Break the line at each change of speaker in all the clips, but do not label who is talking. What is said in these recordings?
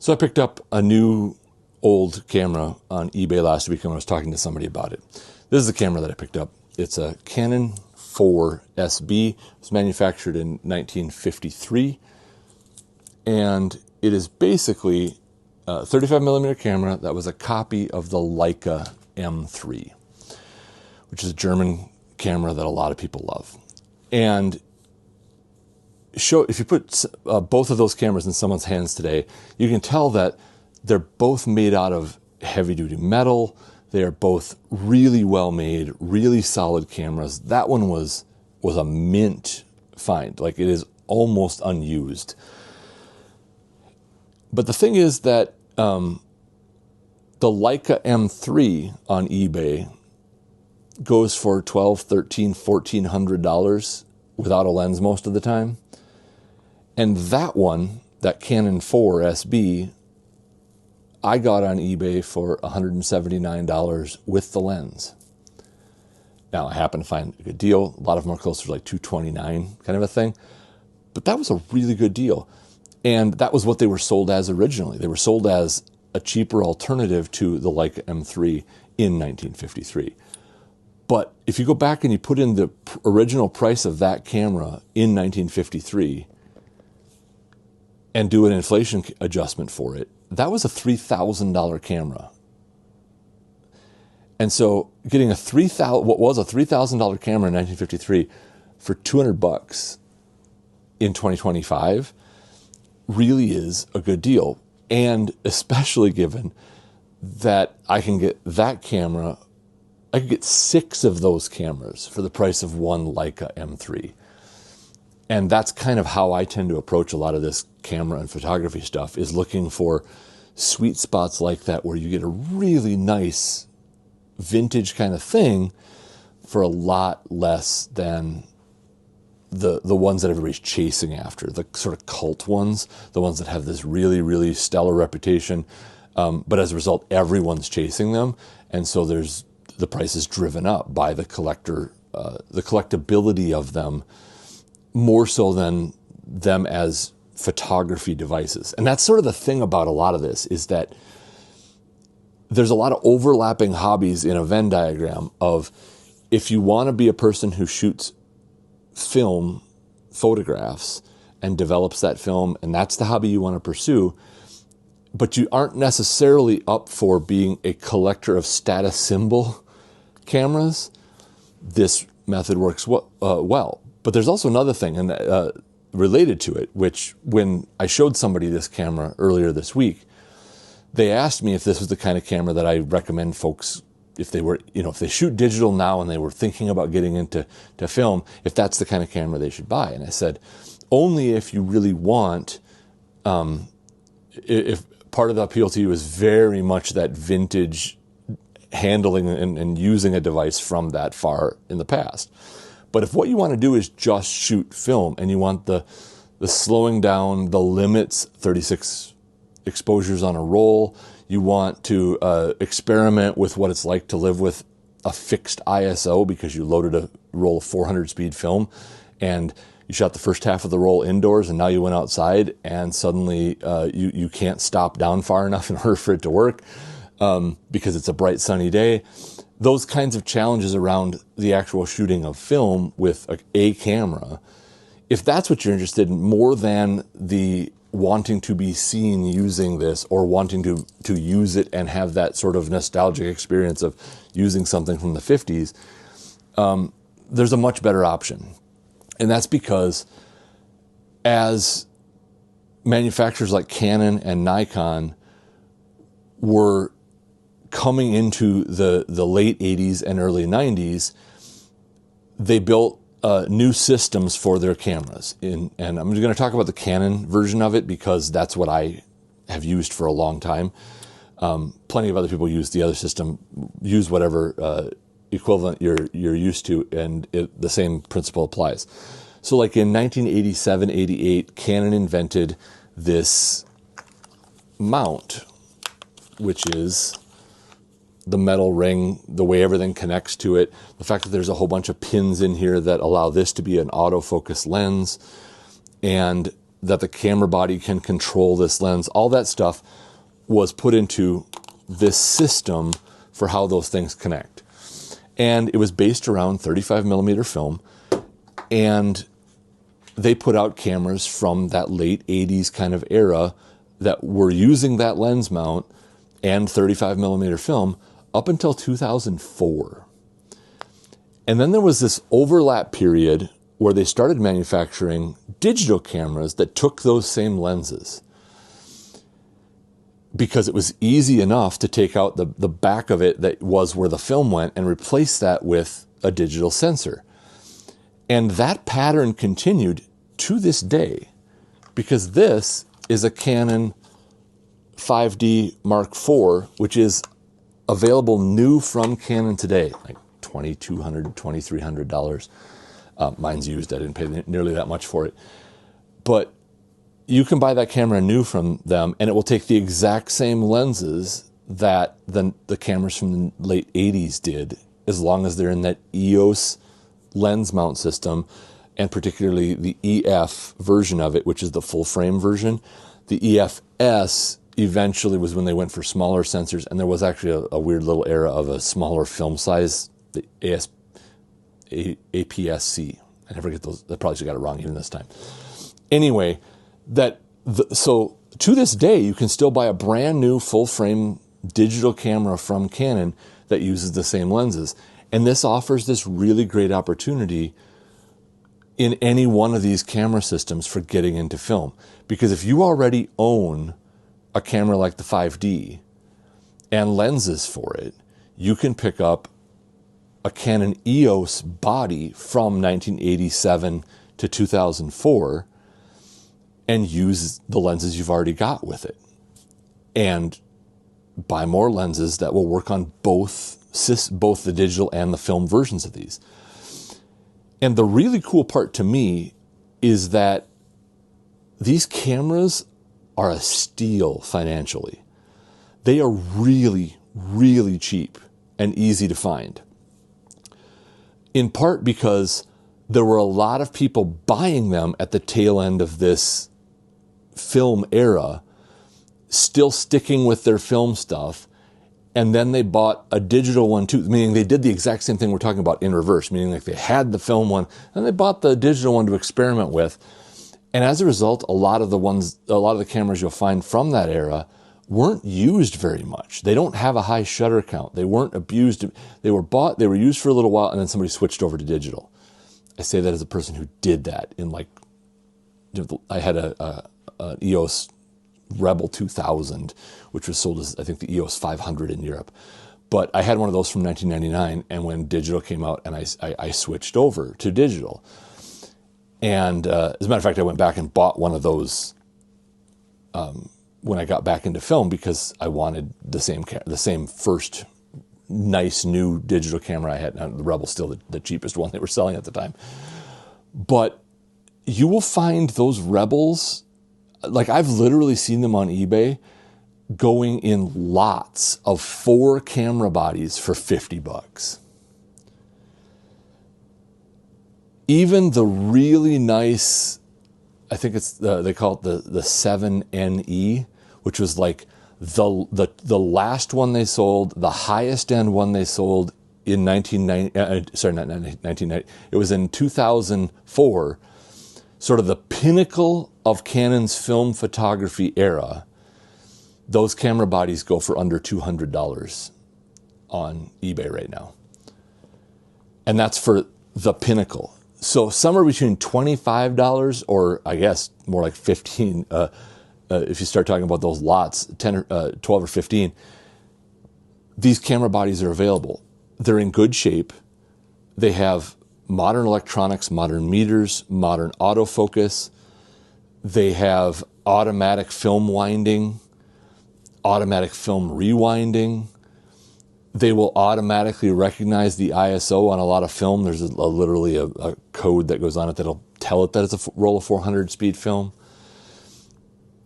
So I picked up a new old camera on eBay last week and I was talking to somebody about it. This is the camera that I picked up. It's a Canon 4 SB. It was manufactured in 1953. And it is basically a 35 millimeter camera that was a copy of the Leica M3, which is a German camera that a lot of people love. And if you put both of those cameras in someone's hands today, you can tell that they're both made out of heavy-duty metal. They are both really well made, really solid cameras. That one was a mint find. Like, it is almost unused. But the thing is that the Leica M3 on eBay goes for $1,200, $1,300, $1,400 without a lens most of the time. And that one, that Canon 4 SB, I got on eBay for $179 with the lens. Now, I happen to find a good deal. A lot of them are closer to like $229 kind of a thing. But that was a really good deal. And that was what they were sold as originally. They were sold as a cheaper alternative to the Leica M3 in 1953. But if you go back and you put in the original price of that camera in 1953 and do an inflation adjustment for it, that was a $3,000 camera. And so getting what was a $3,000 camera in 1953 for $200 in 2025 really is a good deal. And especially given that I can get that camera, I could get 6 of those cameras for the price of one Leica M3. And that's kind of how I tend to approach a lot of this camera and photography stuff, is looking for sweet spots like that where you get a really nice vintage kind of thing for a lot less than the ones that everybody's chasing after, the sort of cult ones, the ones that have this really, really stellar reputation. But as a result, everyone's chasing them. And so the price is driven up by the collectability of them, more so than them as photography devices. And that's sort of the thing about a lot of this, is that there's a lot of overlapping hobbies in a Venn diagram of, if you want to be a person who shoots film photographs and develops that film, and that's the hobby you want to pursue, but you aren't necessarily up for being a collector of status symbol cameras, this method works well. But there's also another thing, and related to it, which when I showed somebody this camera earlier this week, they asked me if this was the kind of camera that I recommend folks, if they were, if they shoot digital now and they were thinking about getting into film, if that's the kind of camera they should buy. And I said, only if you really want, if part of the appeal to you is very much that vintage handling and using a device from that far in the past. But if what you want to do is just shoot film and you want the slowing down, the limits, 36 exposures on a roll, you want to experiment with what it's like to live with a fixed ISO because you loaded a roll of 400 speed film and you shot the first half of the roll indoors and now you went outside and suddenly you can't stop down far enough in order for it to work because it's a bright sunny day. Those kinds of challenges around the actual shooting of film with a camera, if that's what you're interested in, more than the wanting to be seen using this or wanting to use it and have that sort of nostalgic experience of using something from the 50s, there's a much better option. And that's because as manufacturers like Canon and Nikon were coming into the late 80s and early 90s, they built new systems for their cameras. And I'm going to talk about the Canon version of it because that's what I have used for a long time. Plenty of other people use the other system, use whatever equivalent you're used to, and the same principle applies. So like in 1987, 88, Canon invented this mount, which is the metal ring, the way everything connects to it, the fact that there's a whole bunch of pins in here that allow this to be an autofocus lens, and that the camera body can control this lens. All that stuff was put into this system for how those things connect. And it was based around 35 millimeter film. And they put out cameras from that late 80s kind of era that were using that lens mount and 35 millimeter film up until 2004. And then there was this overlap period where they started manufacturing digital cameras that took those same lenses, because it was easy enough to take out the back of it that was where the film went and replace that with a digital sensor. And that pattern continued to this day, because this is a Canon 5D Mark IV, which is available new from Canon today, like $2,200, $2,300. Mine's used. I didn't pay nearly that much for it. But you can buy that camera new from them, and it will take the exact same lenses that the cameras from the late 80s did, as long as they're in that EOS lens mount system, and particularly the EF version of it, which is the full frame version. The EFS eventually was when they went for smaller sensors, and there was actually a weird little era of a smaller film size, the APS-C. I never get those. I probably should got it wrong even this time. Anyway, so to this day, you can still buy a brand new full frame digital camera from Canon that uses the same lenses. And this offers this really great opportunity in any one of these camera systems for getting into film. Because if you already own a camera like the 5D and lenses for it, you can pick up a Canon EOS body from 1987 to 2004 and use the lenses you've already got with it, and buy more lenses that will work on both the digital and the film versions of these. And the really cool part to me is that these cameras are a steal financially. They are really, really cheap and easy to find. In part because there were a lot of people buying them at the tail end of this film era, still sticking with their film stuff, and then they bought a digital one too, meaning they did the exact same thing we're talking about in reverse, meaning like they had the film one and they bought the digital one to experiment with. And as a result, a lot of the cameras you'll find from that era weren't used very much. They don't have a high shutter count. They weren't abused. They were bought, they were used for a little while, and then somebody switched over to digital. I say that as a person who did that in I had a EOS Rebel 2000, which was sold as, I think, the EOS 500 in Europe. But I had one of those from 1999, and when digital came out, and I switched over to digital. And as a matter of fact, I went back and bought one of those when I got back into film, because I wanted the same first nice new digital camera I had. Now, the Rebel's still the cheapest one they were selling at the time. But you will find those Rebels, like I've literally seen them on eBay going in lots of 4 camera bodies for $50. Even the really nice, I think it's they call it the 7NE, which was like the last one they sold, the highest end one they sold in 1990. It was in 2004, sort of the pinnacle of Canon's film photography era. Those camera bodies go for under $200 on eBay right now. And that's for the pinnacle. So somewhere between $25 or I guess more like $15, if you start talking about those lots, 10 or 12 or 15, these camera bodies are available. They're in good shape. They have modern electronics, modern meters, modern autofocus. They have automatic film winding, automatic film rewinding. They will automatically recognize the ISO on a lot of film. There's literally a code that goes on it that'll tell it that it's a roll of 400 speed film.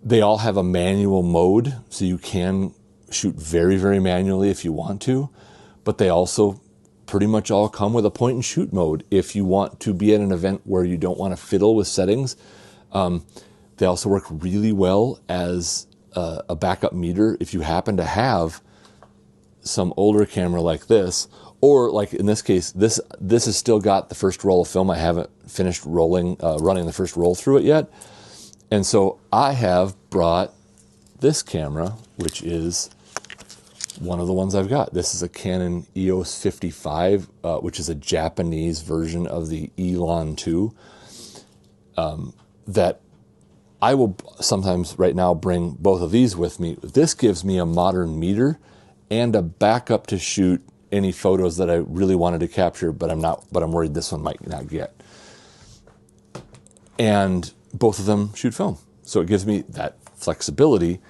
They all have a manual mode, so you can shoot very, very manually if you want to, but they also pretty much all come with a point and shoot mode if you want to be at an event where you don't want to fiddle with settings. They also work really well as a backup meter if you happen to have some older camera like this, or like in this case, this has still got the first roll of film. I haven't finished running the first roll through it yet. And so I have brought this camera, which is one of the ones I've got. This is a Canon EOS 55, which is a Japanese version of the Elan 2, that I will sometimes right now bring both of these with me. This gives me a modern meter and a backup to shoot any photos that I really wanted to capture, but I'm worried this one might not get. And both of them shoot film. So it gives me that flexibility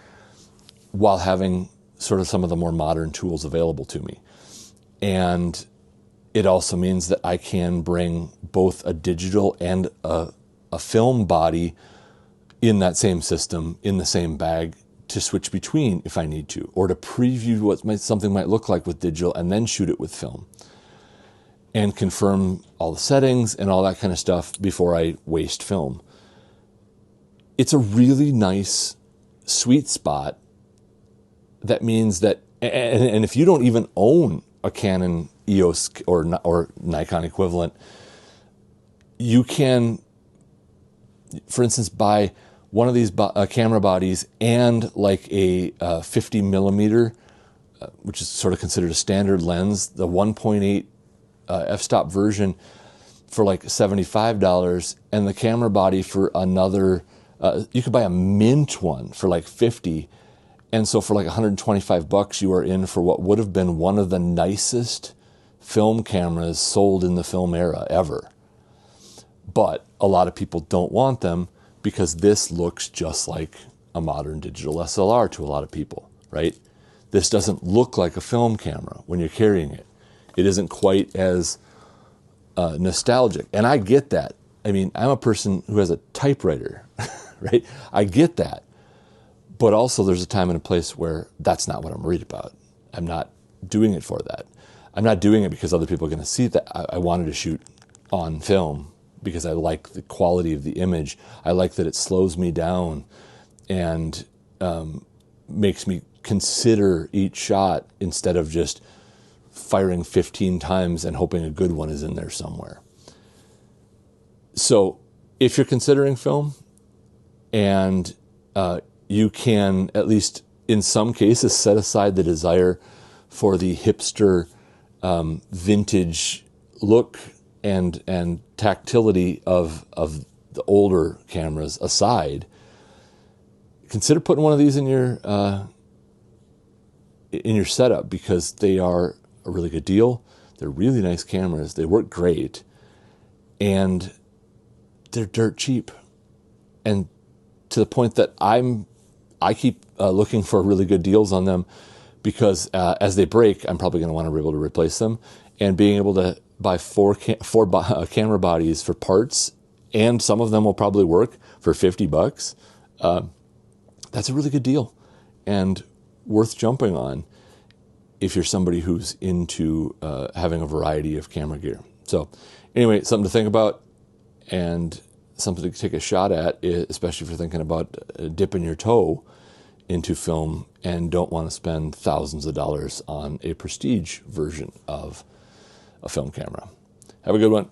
while having sort of some of the more modern tools available to me. And it also means that I can bring both a digital and a film body in that same system, in the same bag, to switch between if I need to, or to preview what something might look like with digital and then shoot it with film, and confirm all the settings and all that kind of stuff before I waste film. It's a really nice sweet spot. That means that, and if you don't even own a Canon EOS or Nikon equivalent, you can, for instance, buy one of these camera bodies and like a 50 millimeter, which is sort of considered a standard lens, the 1.8 f-stop version for like $75, and the camera body for another, you could buy a mint one for like 50. And so for like $125, you are in for what would have been one of the nicest film cameras sold in the film era ever. But a lot of people don't want them because this looks just like a modern digital SLR to a lot of people, right? This doesn't look like a film camera when you're carrying it. It isn't quite as nostalgic. And I get that. I mean, I'm a person who has a typewriter, right? I get that. But also there's a time and a place where that's not what I'm worried about. I'm not doing it for that. I'm not doing it because other people are going to see that. I wanted to shoot on film because I like the quality of the image. I like that it slows me down and makes me consider each shot instead of just firing 15 times and hoping a good one is in there somewhere. So if you're considering film and you can, at least in some cases, set aside the desire for the hipster vintage look and tactility of the older cameras aside, consider putting one of these in your setup, because they are a really good deal. They're really nice cameras. They work great, and they're dirt cheap. And to the point that I keep looking for really good deals on them, because as they break, I'm probably going to want to be able to replace them. And being able to buy four camera bodies for parts, and some of them will probably work for $50, that's a really good deal and worth jumping on if you're somebody who's into having a variety of camera gear. So anyway, something to think about and something to take a shot at, especially if you're thinking about dipping your toe into film and don't want to spend thousands of dollars on a prestige version of a film camera. Have a good one.